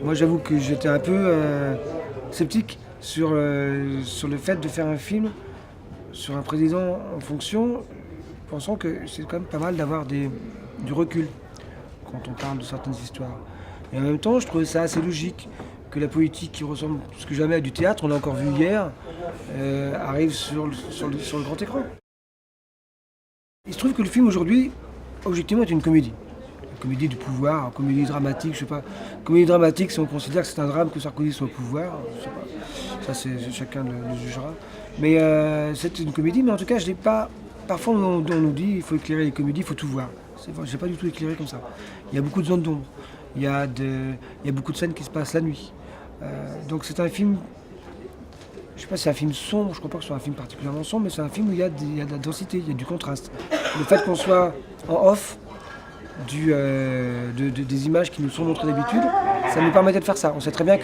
Moi, j'avoue que j'étais un peu sceptique sur le fait de faire un film sur un président en fonction, pensant que c'est quand même pas mal d'avoir du recul quand on parle de certaines histoires. Et en même temps, je trouvais ça assez logique que la politique qui ressemble plus que jamais à du théâtre, on l'a encore vu hier, arrive sur le grand écran. Il se trouve que le film aujourd'hui, objectivement, est une comédie. Une comédie du pouvoir, une comédie dramatique, je sais pas. Comédie dramatique, si on considère que c'est un drame que Sarkozy soit au pouvoir, je sais pas. Ça, chacun le jugera. Mais c'est une comédie, mais en tout cas, je l'ai pas. Parfois, on nous dit il faut éclairer les comédies, il faut tout voir. Je n'ai pas du tout éclairé comme ça. Il y a beaucoup de zones d'ombre. Il y a beaucoup de scènes qui se passent la nuit. Donc c'est un film. Je ne sais pas si c'est un film sombre, je ne crois pas que ce soit un film particulièrement sombre, mais c'est un film où il y a de la densité, il y a du contraste. Le fait qu'on soit en off des images qui nous sont montrées d'habitude, ça nous permettait de faire ça. On sait très bien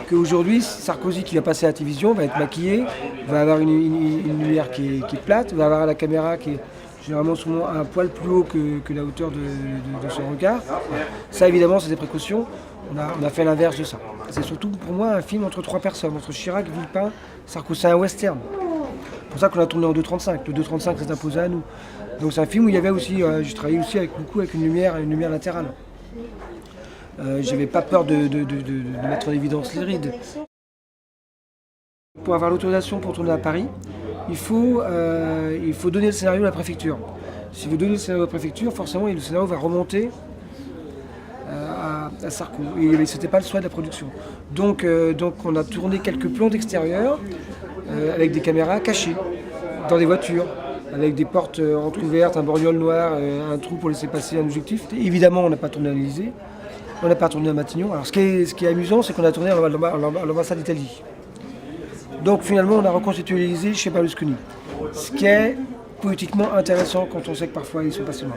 qu'aujourd'hui, Sarkozy qui va passer à la télévision va être maquillé, va avoir une lumière qui est plate, va avoir la caméra qui est généralement souvent un poil plus haut que la hauteur de son regard. Ça évidemment c'est des précautions, on a fait l'inverse de ça. C'est surtout pour moi un film entre trois personnes, entre Chirac, Villepin, Sarkozy, c'est un western. C'est pour ça qu'on a tourné en 2.35, le 2.35 s'est imposé à nous. Donc c'est un film où il y avait aussi, j'ai travaillé aussi beaucoup avec une lumière latérale. J'avais pas peur de mettre en évidence les rides. Pour avoir l'autorisation pour tourner à Paris, il faut donner le scénario à la préfecture. Si vous donnez le scénario à la préfecture, forcément le scénario va remonter à Sarko. Et c'était pas le souhait de la production. Donc on a tourné quelques plans d'extérieur avec des caméras cachées dans des voitures, avec des portes entrouvertes, un borgnole noir, un trou pour laisser passer un objectif. Évidemment, on n'a pas tourné à l'Élysée, on n'a pas tourné à Matignon. Alors ce qui est amusant, c'est qu'on a tourné à l'ambassade d'Italie. Donc finalement, on a reconstitué l'Élysée chez Berlusconi. Ce qui est politiquement intéressant quand on sait que parfois ils sont pas seuls.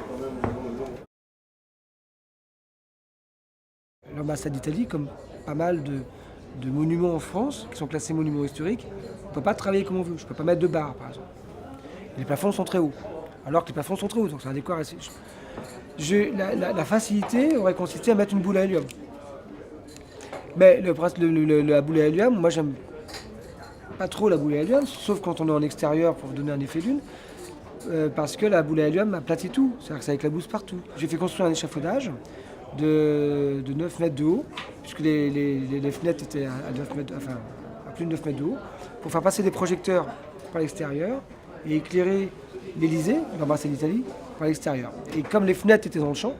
L'ambassade d'Italie, comme pas mal de monuments en France, qui sont classés monuments historiques, on ne peut pas travailler comme on veut. Je ne peux pas mettre de barres, par exemple. Les plafonds sont très hauts, alors que les plafonds sont très hauts, donc c'est un décor assez... La facilité aurait consisté à mettre une boule à hélium. Mais la boule à hélium, moi j'aime pas trop la boule à hélium, sauf quand on est en extérieur pour donner un effet d'une, parce que la boule à hélium aplatit tout, c'est-à-dire que ça éclabousse partout. J'ai fait construire un échafaudage de 9 mètres de haut, puisque les fenêtres étaient à 9 mètres, enfin, à plus de 9 mètres de haut, pour faire passer des projecteurs par l'extérieur et éclairer l'Élysée, l'ambassade d'Italie, par l'extérieur. Et comme les fenêtres étaient dans le champ,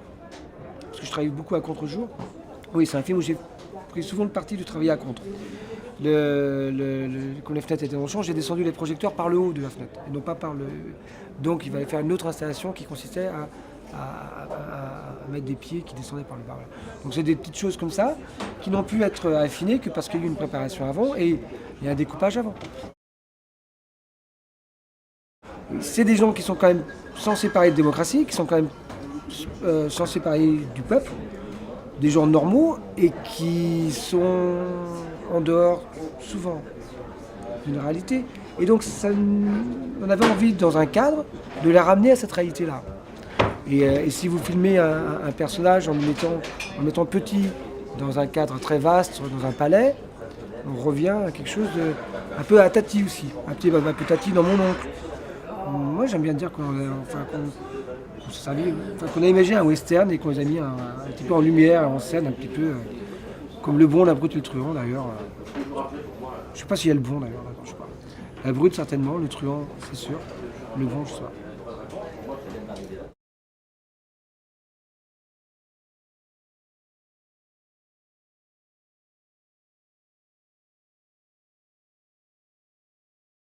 parce que je travaille beaucoup à contre-jour, oui, c'est un film où j'ai pris souvent le parti de travailler à contre. Quand les fenêtres étaient dans le champ, j'ai descendu les projecteurs par le haut de la fenêtre, et non pas par le... Donc il fallait faire une autre installation qui consistait à mettre des pieds qui descendaient par le bas. Donc c'est des petites choses comme ça qui n'ont pu être affinées que parce qu'il y a eu une préparation avant et il y a un découpage avant. C'est des gens qui sont quand même censés parler de démocratie, qui sont quand même censés parler du peuple, des gens normaux et qui sont en dehors souvent d'une réalité. Et donc on avait envie dans un cadre de les ramener à cette réalité-là. Et si vous filmez un personnage en le mettant petit dans un cadre très vaste, dans un palais, on revient à quelque chose de un peu à Tati aussi, un peu Tati dans Mon oncle. Moi j'aime bien dire qu'on a imaginé un western et qu'on les a mis un petit peu en lumière, en scène, un petit peu comme Le Bon, la Brute et le Truand d'ailleurs. Je sais pas s'il y a le bon d'ailleurs, je sais pas. La Brute certainement, le Truand c'est sûr, le Bon je sais pas.